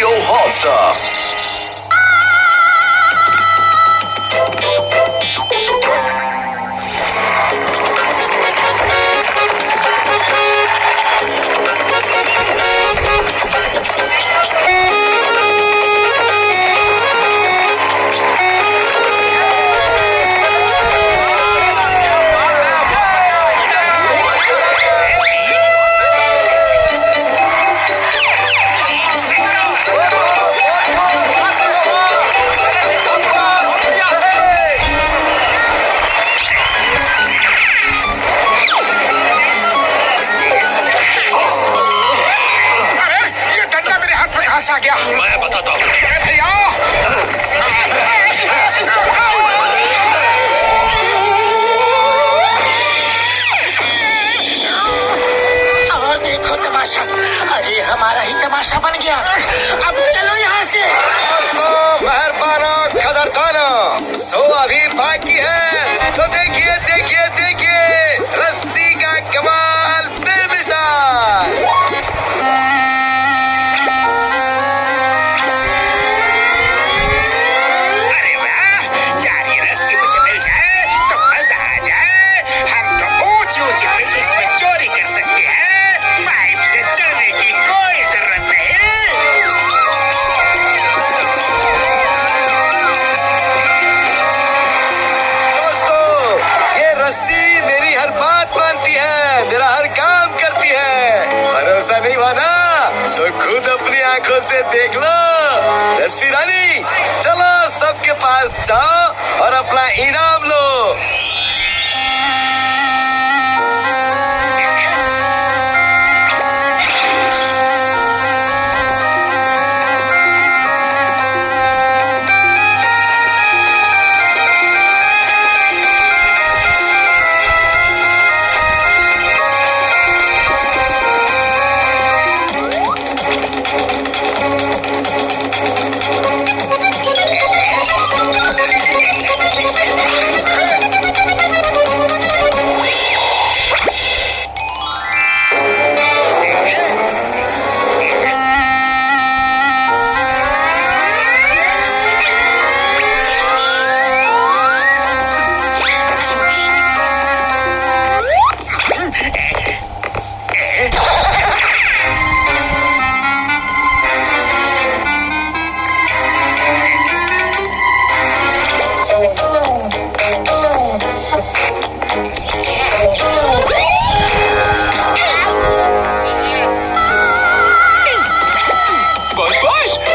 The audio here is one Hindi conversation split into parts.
Jio Hotstar. मैं बताता हूँ भैया। और देखो तमाशा, अरे हमारा ही तमाशा बन गया। अब चलो यहाँ से। मेहरबानो खदरदानो, सो अभी बाकी है तो देखिए देखिए देखिए रस्सी का कमाल बेमिसाल। अरे वाह यार, ये रस्सी मुझे मिल जाए तो मजा आ जाए। हम तो ऊंची ऊंची बिल्डिंग्स में चोरी कर सकते हैं, पाइप से चलने की कोई जरूरत नहीं। दोस्तों, ये रस्सी मेरी हर बात मानती है, मेरा हर काम करती है। भरोसा नहीं माना तो खुद अपनी आंखों से देख लो। रस्सी रानी, चलो सबके पास जाओ और अपना इनाम लो।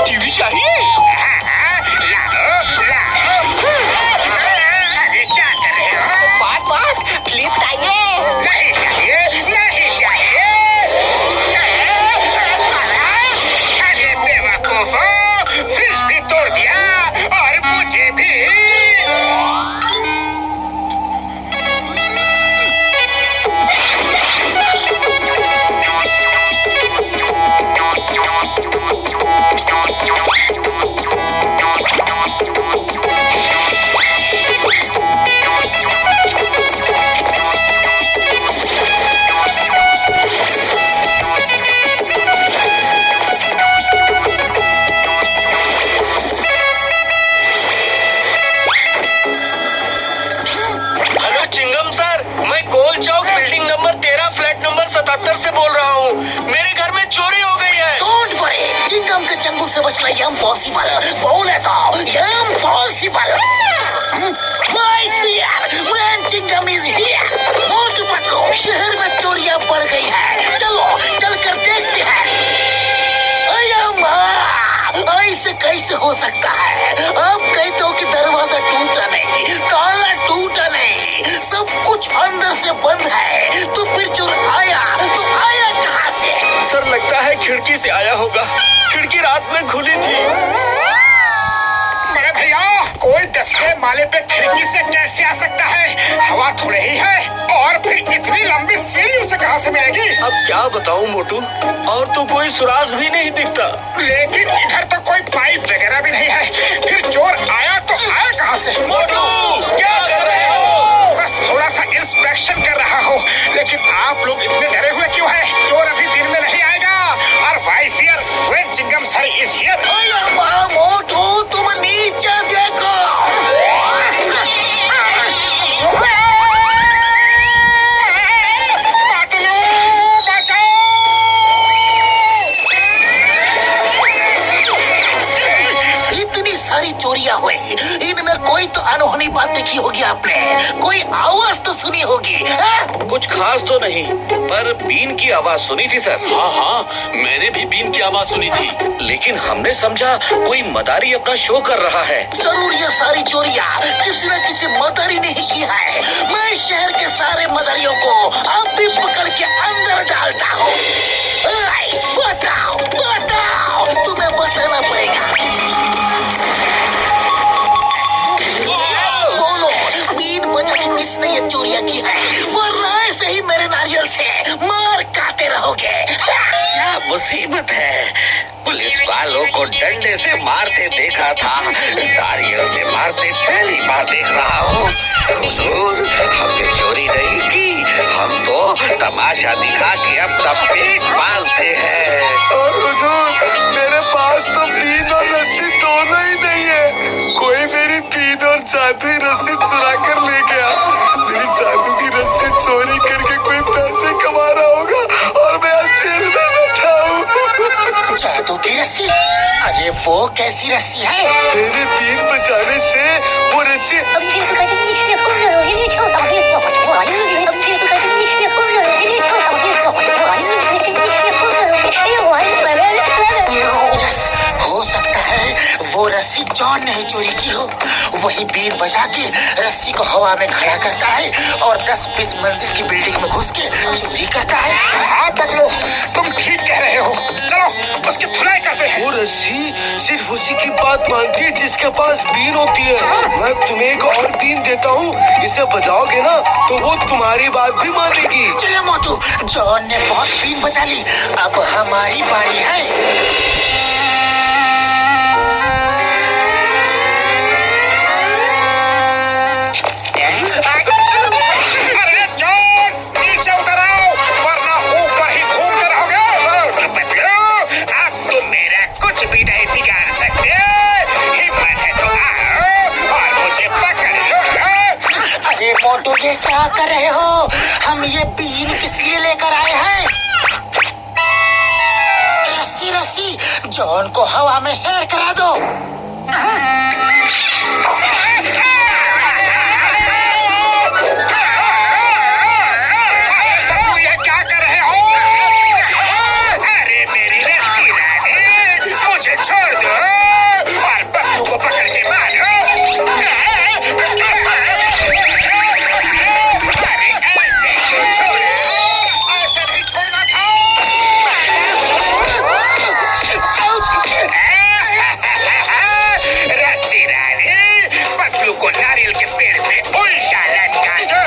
टीवी चाहिए। अरे क्या कर रहे हो? बात क्लिप चाहिए। नहीं चाहिए, नहीं चाहिए। अरे बेवकूफो, फ्रिज भी तोड़ दिया और मुझे भी। हेलो चिंगम सर, मैं गोल चौक बिल्डिंग नंबर 13 फ्लैट नंबर 77 से बोल रहा हूँ। मेरे घर में चोरी हो गई है। डोंट वरी, चिंगम के चंगुल से बचना इम्पॉसिबल। बोले तो impossible. Why fear when Chingam is here? Motu Patlu, शहर में चोरियां बढ़ गई है। चलो चलकर देखते हैं। ऐसे कैसे हो सकता है? आप कहते हो कि दरवाजा टूटा नहीं, ताला टूटा नहीं, सब कुछ अंदर से बंद है, तो फिर चोर आया तो आया कहाँ से? सर लगता है खिड़की से आया होगा। खिड़की रात में खुली थी। बड़े भैया, कोई 10वें माले पे खिड़की से कैसे आ सकता है? हवा थोड़े ही है, और फिर इतनी लंबी सीढ़ी उसे कहाँ से मिलेगी? अब क्या बताऊं मोटू, और तो कोई सुराग भी नहीं दिखता। लेकिन इधर तो कोई पाइप वगैरह भी नहीं है। फिर चोर आया तो आया कहाँ से? मोटू, क्या कर रहे हो? बस थोड़ा सा इंस्पेक्शन कर रहा हूँ। लेकिन आप लोग इतने डरे हुए क्यों हैं? चोर अभी दिन में नहीं आएगा। और why fear when Chingam sir is here चोरियां हुई। इनमें कोई तो अनहोनी बात देखी होगी आपने, कोई आवाज तो सुनी होगी, हाँ? कुछ खास तो नहीं, पर बीन की आवाज सुनी थी सर। हाँ हाँ, मैंने भी बीन की आवाज सुनी थी। लेकिन हमने समझा कोई मदारी अपना शो कर रहा है। जरूर ये सारी चोरियां किसी न किसी मदारी ने ही की है। मैं शहर के सारे मदारियों को अब भी पकड़ के अंदर डालता हूँ। बताओ बताओ, तुम्हें बताना पड़ेगा। बोलो, बीन बजा के किसने ये चोरियां की है? वरना ऐसे ही मेरे नारियल से मार खाते रहोगे। क्या मुसीबत है, पुलिस वालों को डंडे से मारते देखा था, नारियल से मारते पहली बार देख रहा हूँ। हुजूर, हमने चोरी नहीं की, हम तो तमाशा दिखा के अपना पेट पालते हैं। और हुजूर, मेरे पास तो बीन और रस्सी दोनों ही नहीं है। कोई मेरी बीन और जादू रस्सी चुरा कर ले गया। मेरी जादू की रस्सी चोरी करके कोई पैसे कमा रहा होगा और मैं आज जेल में बैठा हूँ। जादू की रस्सी? अरे वो कैसी रस्सी है? मेरे बीन बचाने से वो रस्सी हो सकता है वो रस्सी जॉन ने ही चोरी की हो। वही बीन बजा के रस्सी को हवा में खड़ा करता है और 10-20 मंजिल की बिल्डिंग में घुस के चोरी करता है। हाँ पगलो, तुम ठीक कह रहे हो। चलो उसकी धुलाई करते हैं। वो रस्सी सिर्फ उसी की बात मानती है जिसके पास बीन होती है। मैं तुम्हें एक और बीन देता हूँ, इसे बजाओगे ना तो वो तुम्हारी बात भी मानेगी। चलो मोटू, जॉन ने बहुत बीन बजा ली, अब हमारी बारी है। अरे जॉन, नीचे उतर आओ, वरना ऊपर ही घूमते रहोगे। बदलो, अब तुम मेरा कुछ भी नहीं बिगाड़ सकते। हिम्मत है तो आओ और मुझे पकड़ लो। अरे मोटू, ये क्या कर रहे हो? हम ये बीन किस लिए लेकर आए हैं? ऐसी रस्सी जॉन को हवा में सैर करा दो। ये क्या कर रहे हो? अरे मेरी रस्सी रानी, मुझे छोड़ दो और बकरू को पकड़ के मारो। अरे ऐसे क्यों छोड़ो? ऐसे नहीं छोड़ना था। रस्सी रानी, बकरू को नारियल के पेड़ पे उल्टा लटका दो।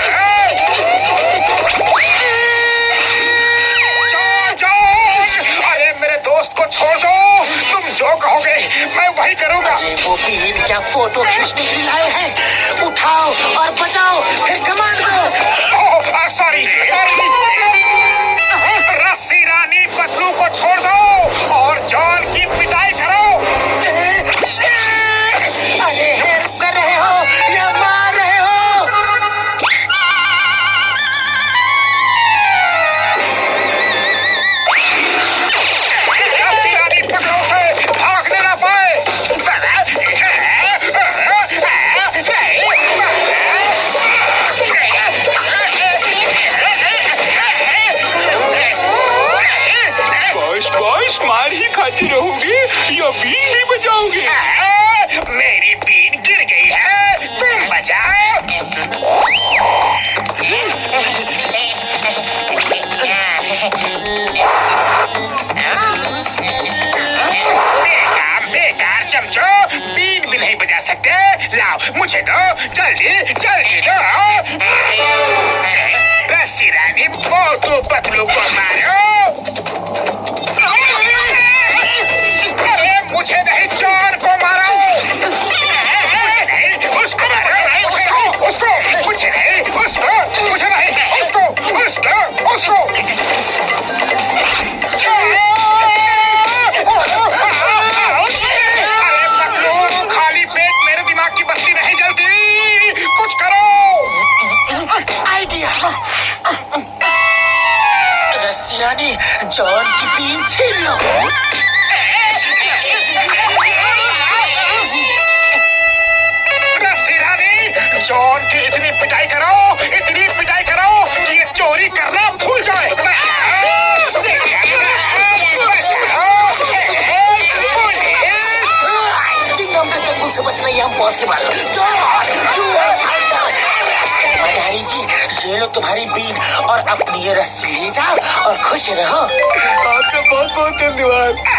अरे मेरे दोस्त को छोड़ दो, तुम जो कहोगे मैं वही करूँगा। अरे वो बीन क्या फोटो खींचने के लिए लाए हैं? उठाओ और बजाओ, फिर कमान दो। सॉरी, रस्सी रानी, बकरू को छोड़ दो और जॉन की पिटाई करो। अरे हेल्प कर रहे हो या मार रहे हो? रस्सी रानी पकड़ो से भागने ना पाए। बॉस मार ही खाते रहोगे या बीन भी बजाओगे? मेरी बीन गिर गई है, तुम बजाओ। बेकार चमचो, बीन भी नहीं बजा सकते। लाओ मुझे दो, जल्दी जल्दी दो। रस्सी रानी, मोटू पतलू को मारो। अरे मुझे नहीं, जॉन को मारो। मुझे नहीं, उसको मारो। उसको, मुझे नहीं, उसको, मुझे नहीं, उसको, उसको, उसको। अरे पतलू, खाली पेट मेरे दिमाग की बत्ती नहीं जलती, कुछ करो। आइडिया। रस्सी रानी, इम्पॉसिबल। मदारी जी, ये लो तुम्हारी बीन और अपनी ये रस्सी ले जाओ और खुश रहो। आपका बहुत बहुत धन्यवाद।